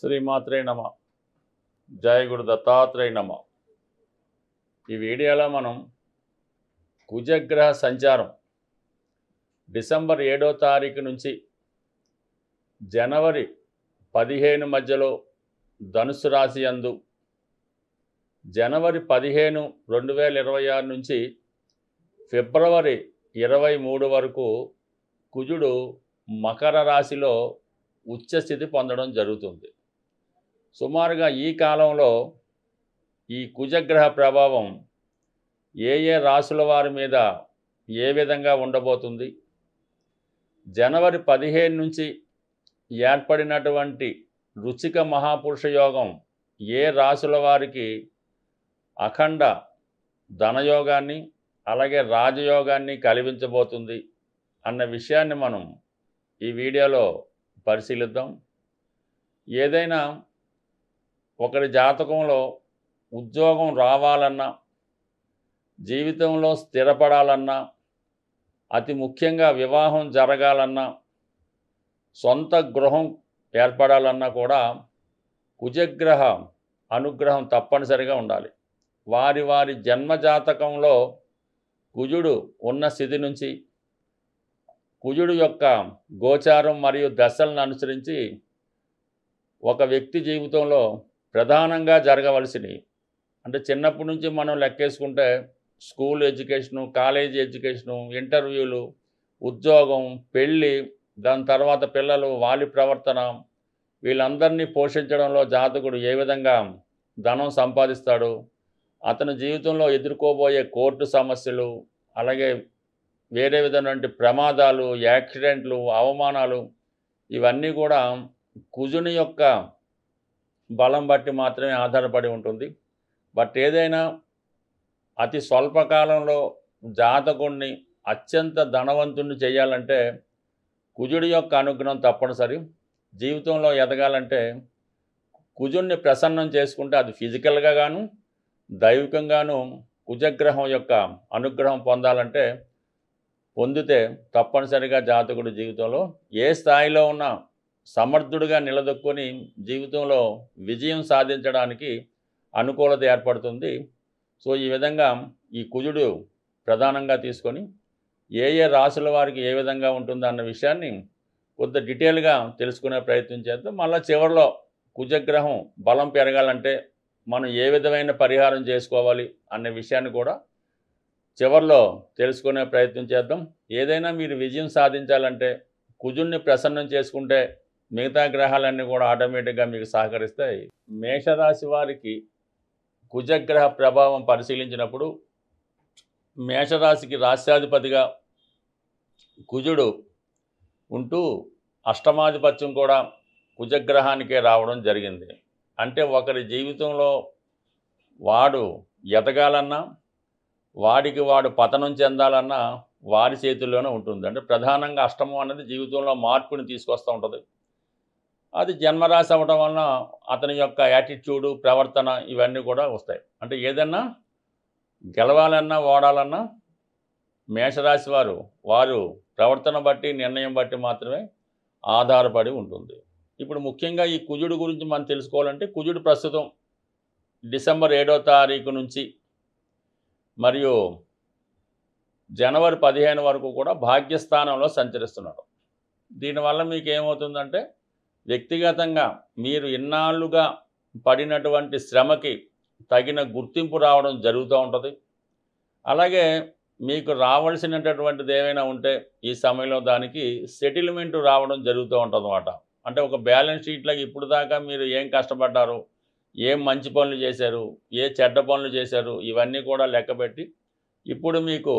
శ్రీమాత్రే నమ. జయ గురు దత్తాత్రేయ నమ. ఈ వీడియోలో మనం కుజగ్రహ సంచారం డిసెంబర్ 7వ తారీఖు నుంచి జనవరి 15 మధ్యలో ధనుసు రాశి యందు, జనవరి 15, 2026 నుంచి ఫిబ్రవరి 23 వరకు కుజుడు మకర రాశిలో ఉచ్చస్థితి పొందడం జరుగుతుంది. సుమారుగా ఈ కాలంలో ఈ కుజగ్రహ ప్రభావం ఏ రాశుల వారి మీద ఏ విధంగా ఉండబోతుంది, జనవరి 15 నుంచి ఏర్పడినటువంటి వృశ్చిక మహాపురుష యోగం ఏ రాశుల వారికి అఖండ ధనయోగాన్ని అలాగే రాజయోగాన్ని కలిగించబోతుంది అన్న విషయాన్ని మనం ఈ వీడియోలో పరిశీలిద్దాం. ఏదైనా ఒకరి జాతకంలో ఉద్యోగం రావాలన్నా, జీవితంలో స్థిరపడాలన్నా, అతి ముఖ్యంగా వివాహం జరగాలన్నా, సొంత గృహం ఏర్పడాలన్నా కూడా కుజగ్రహ అనుగ్రహం తప్పనిసరిగా ఉండాలి. వారి వారి జన్మజాతకంలో కుజుడు ఉన్న స్థితి నుంచి కుజుడు యొక్క గోచారం మరియు దశలను అనుసరించి ఒక వ్యక్తి జీవితంలో ప్రధానంగా జరగవలసినవి, అంటే చిన్నప్పటి నుంచి మనం లెక్కేసుకుంటే స్కూల్ ఎడ్యుకేషను, కాలేజీ ఎడ్యుకేషను, ఇంటర్వ్యూలు, ఉద్యోగం, పెళ్ళి, దాని తర్వాత పిల్లలు, వాళ్ళ ప్రవర్తన, వీళ్ళందరినీ పోషించడంలో జాతకుడు ఏ విధంగా ధనం సంపాదిస్తాడు, అతని జీవితంలో ఎదుర్కోబోయే కోర్టు సమస్యలు, అలాగే వేరే విధమైనటువంటి ప్రమాదాలు, యాక్సిడెంట్లు, అవమానాలు, ఇవన్నీ కూడా కుజుని యొక్క బలం బట్టి మాత్రమే ఆధారపడి ఉంటుంది. బట్ ఏదైనా అతి స్వల్పకాలంలో జాతకుడిని అత్యంత ధనవంతుడిని చేయాలంటే కుజుడి యొక్క అనుగ్రహం తప్పనిసరి. జీవితంలో ఎదగాలంటే కుజుడిని ప్రసన్నం చేసుకుంటే అది ఫిజికల్గా గాను దైవికంగాను కుజగ్రహం యొక్క అనుగ్రహం పొందితే తప్పనిసరిగా జాతకుడి జీవితంలో ఏ స్థాయిలో ఉన్న సమర్థుడిగా నిలదొక్కుని జీవితంలో విజయం సాధించడానికి అనుకూలత ఏర్పడుతుంది. సో ఈ విధంగా ఈ కుజుడు ప్రధానంగా తీసుకొని ఏ రాశుల వారికి ఏ విధంగా ఉంటుందో అన్న విషయాన్ని కొంత డీటెయిల్గా తెలుసుకునే ప్రయత్నం చేద్దాం. మళ్ళీ చివరిలో కుజగ్రహం బలం పెరగాలంటే మనం ఏ విధమైన పరిహారం చేసుకోవాలి అనే విషయాన్ని కూడా చివరిలో తెలుసుకునే ప్రయత్నం చేద్దాం. ఏదైనా మీరు విజయం సాధించాలంటే కుజుడిని ప్రసన్నం చేసుకుంటే మిగతా గ్రహాలన్నీ కూడా ఆటోమేటిక్గా మీకు సహకరిస్తాయి. మేషరాశి వారికి కుజగ్రహ ప్రభావం పరిశీలించినప్పుడు మేషరాశికి రాశ్యాధిపతిగా కుజుడు ఉంటూ అష్టమాధిపత్యం కూడా కుజగ్రహానికే రావడం జరిగింది. అంటే ఒకరి జీవితంలో వాడు ఎదగాలన్నా, వాడికి వాడు పతనం చెందాలన్నా వారి చేతుల్లోనే ఉంటుంది. అంటే ప్రధానంగా అష్టమం అనేది జీవితంలో మార్పుని తీసుకొస్తూ ఉంటుంది. అది జన్మరాశి అవ్వడం వలన అతని యొక్క యాటిట్యూడు, ప్రవర్తన ఇవన్నీ కూడా వస్తాయి. అంటే ఏదన్నా గెలవాలన్నా, ఓడాలన్నా మేషరాశి వారు ప్రవర్తన బట్టి, నిర్ణయం బట్టి మాత్రమే ఆధారపడి ఉంటుంది. ఇప్పుడు ముఖ్యంగా ఈ కుజుడు గురించి మనం తెలుసుకోవాలంటే కుజుడు ప్రస్తుతం డిసెంబర్ 7వ తారీఖు నుంచి మరియు జనవరి 15 వరకు కూడా భాగ్యస్థానంలో సంచరిస్తున్నాడు. దీనివల్ల మీకు ఏమవుతుందంటే వ్యక్తిగతంగా మీరు ఇన్నాళ్ళుగా పడినటువంటి శ్రమకి తగిన గుర్తింపు రావడం జరుగుతూ ఉంటుంది. అలాగే మీకు రావాల్సినటువంటిది ఏమైనా ఉంటే ఈ సమయంలో దానికి సెటిల్మెంట్ రావడం జరుగుతూ ఉంటుంది అన్నమాట. అంటే ఒక బ్యాలెన్స్ షీట్లాగా ఇప్పుడు దాకా మీరు ఏం కష్టపడ్డారు, ఏం మంచి పనులు చేశారు, ఏ చెడ్డ పనులు చేశారు, ఇవన్నీ కూడా లెక్కపెట్టి ఇప్పుడు మీకు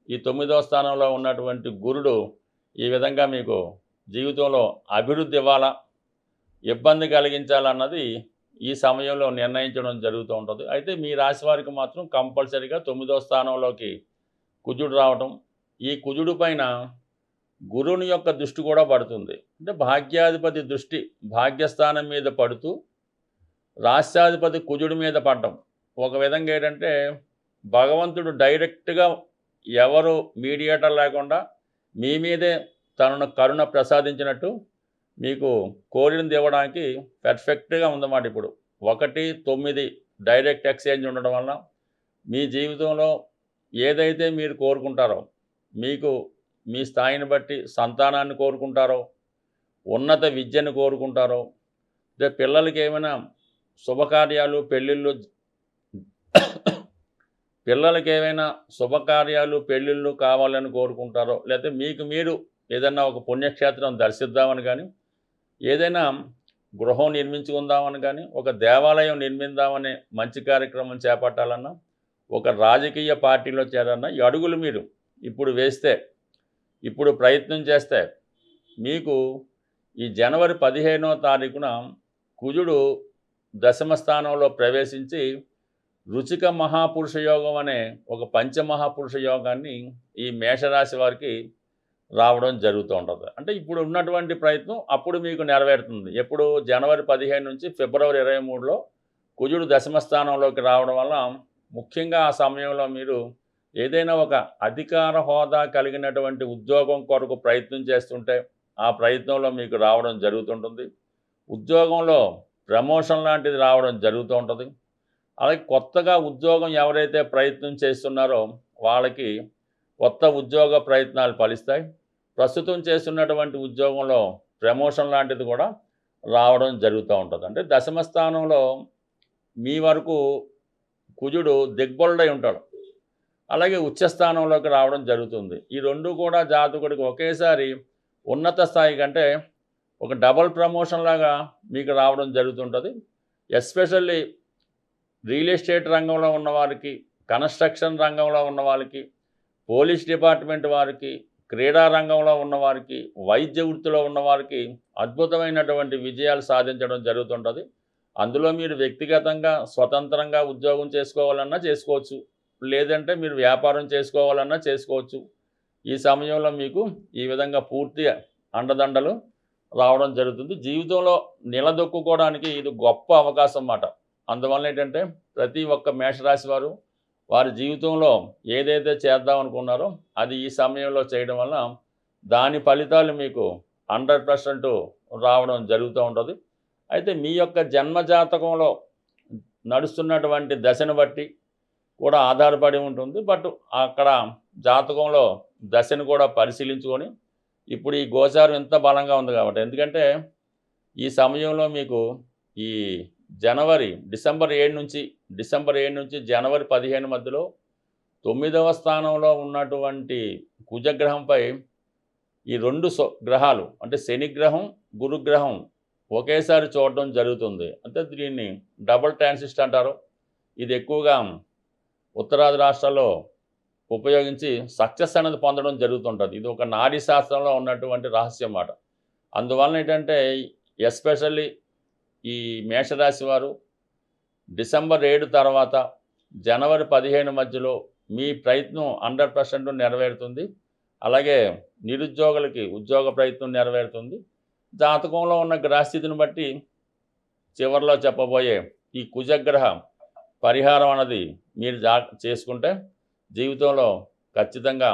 ఈ 9వ స్థానంలో ఉన్నటువంటి గురుడు ఈ విధంగా మీకు జీవితంలో అభివృద్ధి ఇవ్వాలా, ఇబ్బంది కలిగించాలన్నది ఈ సమయంలో నిర్ణయించడం జరుగుతూ ఉంటుంది. అయితే మీ రాశి వారికి మాత్రం కంపల్సరీగా 9వ స్థానంలోకి కుజుడు రావటం, ఈ కుజుడు పైన గురుని యొక్క దృష్టి కూడా పడుతుంది. అంటే భాగ్యాధిపతి దృష్టి భాగ్యస్థానం మీద పడుతూ రాష్ట్రాధిపతి కుజుడి మీద పడటం ఒక విధంగా ఏంటంటే భగవంతుడు డైరెక్ట్గా ఎవరు మీడియేటర్ లేకుండా మీ మీదే తనను కరుణ ప్రసాదించినట్టు మీకు కోరినది ఇవ్వడానికి పర్ఫెక్ట్గా ఉందన్నమాట. ఇప్పుడు 1, 9 డైరెక్ట్ ఎక్స్చేంజ్ ఉండడం వల్ల మీ జీవితంలో ఏదైతే మీరు కోరుకుంటారో, మీకు మీ స్థాయిని బట్టి సంతానాన్ని కోరుకుంటారో, ఉన్నత విద్యను కోరుకుంటారో, అంటే పిల్లలకి ఏమైనా శుభకార్యాలు పెళ్ళిళ్ళు కావాలని కోరుకుంటారో, లేకపోతే మీకు మీరు ఏదన్నా ఒక పుణ్యక్షేత్రం దర్శిద్దామని కానీ, ఏదైనా గృహం నిర్మించుకుందామని కానీ, ఒక దేవాలయం నిర్మిద్దామనే మంచి కార్యక్రమం చేపట్టాలన్నా, ఒక రాజకీయ పార్టీలో చేరాలన్నా ఈ అడుగులు మీరు ఇప్పుడు వేస్తే, ఇప్పుడు ప్రయత్నం చేస్తే మీకు ఈ జనవరి 15వ తారీఖున కుజుడు దశమ స్థానంలో ప్రవేశించి రుచిక మహాపురుష యోగం అనే ఒక పంచమహాపురుష యోగాన్ని ఈ మేషరాశి వారికి రావడం జరుగుతూ ఉంటుంది. అంటే ఇప్పుడు ఉన్నటువంటి ప్రయత్నం అప్పుడు మీకు నెరవేరుతుంది. ఎప్పుడు జనవరి 15 నుంచి ఫిబ్రవరి 23లో కుజుడు దశమ స్థానంలోకి రావడం వల్ల ముఖ్యంగా ఆ సమయంలో మీరు ఏదైనా ఒక అధికార హోదా కలిగినటువంటి ఉద్యోగం కొరకు ప్రయత్నం చేస్తుంటే ఆ ప్రయత్నంలో మీకు రావడం జరుగుతుంటుంది. ఉద్యోగంలో ప్రమోషన్ లాంటిది రావడం జరుగుతూ ఉంటుంది. అలాగే కొత్తగా ఉద్యోగం ఎవరైతే ప్రయత్నం చేస్తున్నారో వాళ్ళకి కొత్త ఉద్యోగ ప్రయత్నాలు ఫలిస్తాయి. ప్రస్తుతం చేస్తున్నటువంటి ఉద్యోగంలో ప్రమోషన్ లాంటిది కూడా రావడం జరుగుతూ ఉంటుంది. అంటే దశమ స్థానంలో మీ వరకు కుజుడు దిగ్బలుడై ఉంటాడు. అలాగే ఉచ్చస్థానంలోకి రావడం జరుగుతుంది. ఈ రెండు కూడా జాతకుడికి ఒకేసారి ఉన్నత స్థాయి కంటే ఒక డబల్ ప్రమోషన్ లాగా మీకు రావడం జరుగుతుంటుంది. ఎస్పెషల్లీ రియల్ ఎస్టేట్ రంగంలో ఉన్నవారికి, కన్స్ట్రక్షన్ రంగంలో ఉన్నవారికి, పోలీస్ డిపార్ట్మెంట్ వారికి, క్రీడా రంగంలో ఉన్నవారికి, వైద్య వృత్తిలో ఉన్నవారికి అద్భుతమైనటువంటి విజయాలు సాధించడం జరుగుతుంటుంది. అందులో మీరు వ్యక్తిగతంగా స్వతంత్రంగా ఉద్యోగం చేసుకోవాలన్నా చేసుకోవచ్చు, లేదంటే మీరు వ్యాపారం చేసుకోవాలన్నా చేసుకోవచ్చు. ఈ సమయంలో మీకు ఈ విధంగా పూర్తి అండదండలు రావడం జరుగుతుంది. జీవితంలో నిలదొక్కుకోవడానికి ఇది గొప్ప అవకాశం అన్నమాట. అందువల్ల ఏంటంటే ప్రతి ఒక్క మేషరాశి వారు వారి జీవితంలో ఏదైతే చేద్దాం అనుకున్నారో అది ఈ సమయంలో చేయడం వల్ల దాని ఫలితాలు మీకు 100% రావడం జరుగుతూ ఉంటుంది. అయితే మీ యొక్క జన్మజాతకంలో నడుస్తున్నటువంటి దశను బట్టి కూడా ఆధారపడి ఉంటుంది. బట్ అక్కడ జాతకంలో దశను కూడా పరిశీలించుకొని ఇప్పుడు ఈ గోచారం ఎంత బలంగా ఉంది కాబట్టి, ఎందుకంటే ఈ సమయంలో మీకు ఈ డిసెంబర్ 7 నుంచి జనవరి 15 మధ్యలో 9వ స్థానంలో ఉన్నటువంటి కుజగ్రహంపై ఈ రెండు గ్రహాలు అంటే శనిగ్రహం, గురుగ్రహం ఒకేసారి చూడడం జరుగుతుంది. అంటే దీన్ని డబుల్ ట్రాన్సిస్ట్ అంటారు. ఇది ఎక్కువగా ఉత్తరాది రాష్ట్రాల్లో ఉపయోగించి సక్సెస్ అనేది పొందడం జరుగుతుంటుంది. ఇది ఒక నాడీ శాస్త్రంలో ఉన్నటువంటి రహస్యం మాట. అందువలన ఏంటంటే ఎస్పెషల్లీ ఈ మేషరాశి వారు డిసెంబర్ 7 తర్వాత జనవరి 15 మధ్యలో మీ ప్రయత్నం 100% నెరవేరుతుంది. అలాగే నిరుద్యోగులకి ఉద్యోగ ప్రయత్నం నెరవేరుతుంది. జాతకంలో ఉన్న గ్రహస్థితిని బట్టి చివరిలో చెప్పబోయే ఈ కుజగ్రహ పరిహారం అన్నది మీరు చేసుకుంటే జీవితంలో ఖచ్చితంగా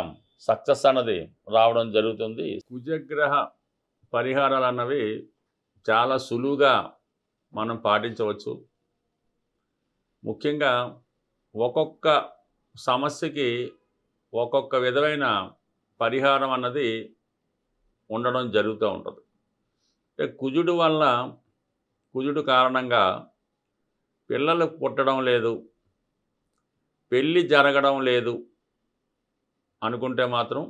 సక్సెస్ అన్నది రావడం జరుగుతుంది. కుజగ్రహ పరిహారాలు అన్నవి చాలా సులువుగా మనం పాటించవచ్చు. ముఖ్యంగా ఒక్కొక్క సమస్యకి ఒక్కొక్క విధమైన పరిహారం అన్నది ఉండడం జరుగుతూ ఉంటుంది. అంటే కుజుడు కారణంగా పిల్లలు పుట్టడం లేదు, పెళ్ళి జరగడం లేదు అనుకుంటే మాత్రం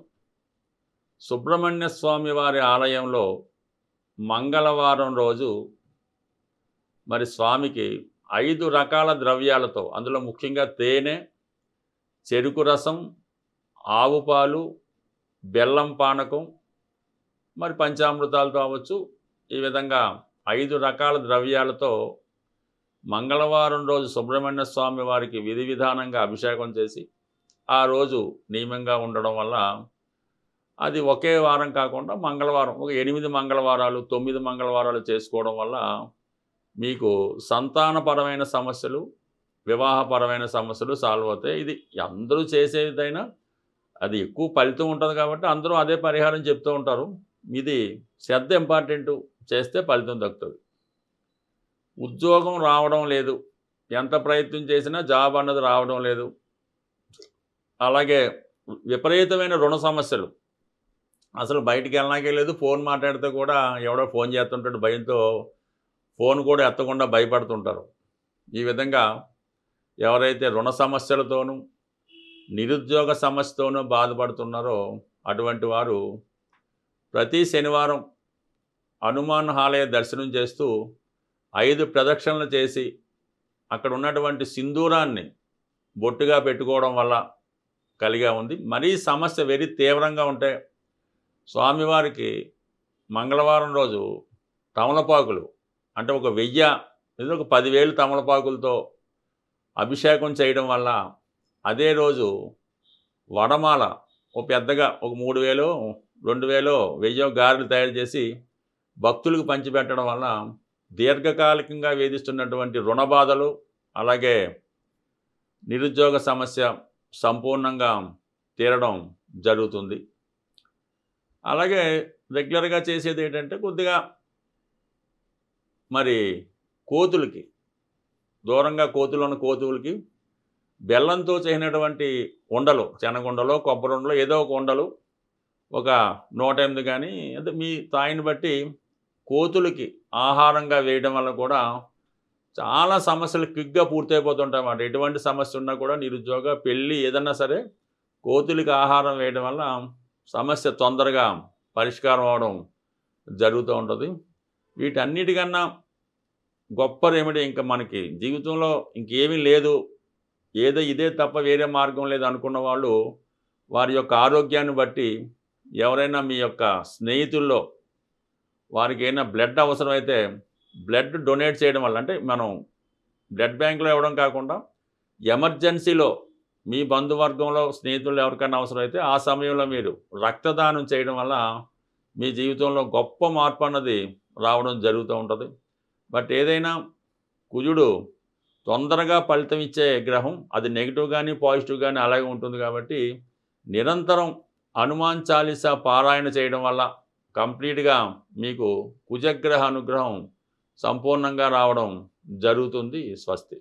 సుబ్రహ్మణ్య స్వామి వారి ఆలయంలో మంగళవారం రోజు మరి స్వామికి 5 రకాల ద్రవ్యాలతో, అందులో ముఖ్యంగా తేనె, చెరుకు రసం, ఆవు పాలు, బెల్లం పానకం, మరి పంచామృతాలతో అవ్వచ్చు, ఈ విధంగా 5 రకాల ద్రవ్యాలతో మంగళవారం రోజు సుబ్రహ్మణ్య స్వామి వారికి విధి విధానంగా అభిషేకం చేసి ఆ రోజు నియమంగా ఉండడం వల్ల అది ఒకే వారం కాకుండా మంగళవారం ఒక 8 మంగళవారాలు 9 మంగళవారాలు చేసుకోవడం వల్ల మీకు సంతానపరమైన సమస్యలు, వివాహపరమైన సమస్యలు సాల్వ్ అవుతాయి. ఇది అందరూ చేసేదైనా అది ఎక్కువ ఫలితం ఉంటుంది కాబట్టి అందరూ అదే పరిహారం చెప్తూ ఉంటారు. ఇది శ్రద్ధ ఇంపార్టెంటు, చేస్తే ఫలితం దక్కుతుంది. ఉద్యోగం రావడం లేదు, ఎంత ప్రయత్నం చేసినా జాబ్ అన్నది రావడం లేదు. అలాగే విపరీతమైన రుణ సమస్యలు, అసలు బయటికి వెళ్ళడానికే లేదు. ఫోన్ మాట్లాడితే కూడా ఎవడో ఫోన్ చేస్తుంటాడు భయంతో, ఫోన్ కూడా ఎత్తకుండా భయపడుతుంటారు. ఈ విధంగా ఎవరైతే రుణ సమస్యలతోనూ నిరుద్యోగ సమస్యతోనూ బాధపడుతున్నారో అటువంటి వారు ప్రతి శనివారం హనుమాన్ ఆలయ దర్శనం చేస్తూ 5 ప్రదక్షిణలు చేసి అక్కడ ఉన్నటువంటి సింధూరాన్ని బొట్టుగా పెట్టుకోవడం వల్ల కలిగా ఉంది. మరీ సమస్య వెరీ తీవ్రంగా ఉంటే స్వామివారికి మంగళవారం రోజు తమలపాకులు అంటే ఒక 1000 లేదా ఒక 10,000 తమలపాకులతో అభిషేకం చేయడం వల్ల అదే రోజు వడమాల ఒక పెద్దగా ఒక 3,000 2,000 1000 గారెలు తయారు చేసి భక్తులకు పంచిపెట్టడం వల్ల దీర్ఘకాలికంగా వేధిస్తున్నటువంటి రుణ బాధలు అలాగే నిరుద్యోగ సమస్య సంపూర్ణంగా తీరడం జరుగుతుంది. అలాగే రెగ్యులర్గా చేసేది ఏంటంటే కొద్దిగా మరి కోతులకి దూరంగా కోతులున్న కోతులకి బెల్లంతో చేసినటువంటి ఉండలు, శనగుండలో కొబ్బరి ఉండలో ఏదో ఒక ఉండలు ఒక 108 కానీ అంటే మీ స్థాయిని బట్టి కోతులకి ఆహారంగా వేయడం వల్ల కూడా చాలా సమస్యలు క్విక్గా పూర్తయిపోతుంటాయి అన్నమాట. ఎటువంటి సమస్య ఉన్నా కూడా నిరుద్యోగ పెళ్ళి ఏదన్నా సరే కోతులకి ఆహారం వేయడం వల్ల సమస్య తొందరగా పరిష్కారం అవడం జరుగుతూ ఉంటుంది. వీటన్నిటికన్నా గొప్ప రెమెడీ ఇంకా మనకి జీవితంలో ఇంకేమీ లేదు, ఏదో ఇదే తప్ప వేరే మార్గం లేదు అనుకున్న వాళ్ళు వారి యొక్క ఆరోగ్యాన్ని బట్టి ఎవరైనా మీ యొక్క స్నేహితుల్లో వారికి ఏమైనా బ్లడ్ అవసరమైతే బ్లడ్ డొనేట్ చేయడం వల్ల, అంటే మనం బ్లడ్ బ్యాంకులో ఇవ్వడం కాకుండా ఎమర్జెన్సీలో మీ బంధువర్గంలో స్నేహితులు ఎవరికైనా అవసరమైతే ఆ సమయంలో మీరు రక్తదానం చేయడం వల్ల మీ జీవితంలో గొప్ప మార్పు అన్నది రావడం జరుగుతూ ఉంటుంది. బట్ ఏదైనా కుజుడు తొందరగా ఫలితం ఇచ్చే గ్రహం, అది నెగిటివ్ కానీ పాజిటివ్ కానీ అలాగే ఉంటుంది. కాబట్టి నిరంతరం హనుమాన్ చాలీసా పారాయణ చేయడం వల్ల కంప్లీట్గా మీకు కుజగ్రహ అనుగ్రహం సంపూర్ణంగా రావడం జరుగుతుంది. స్వస్తి.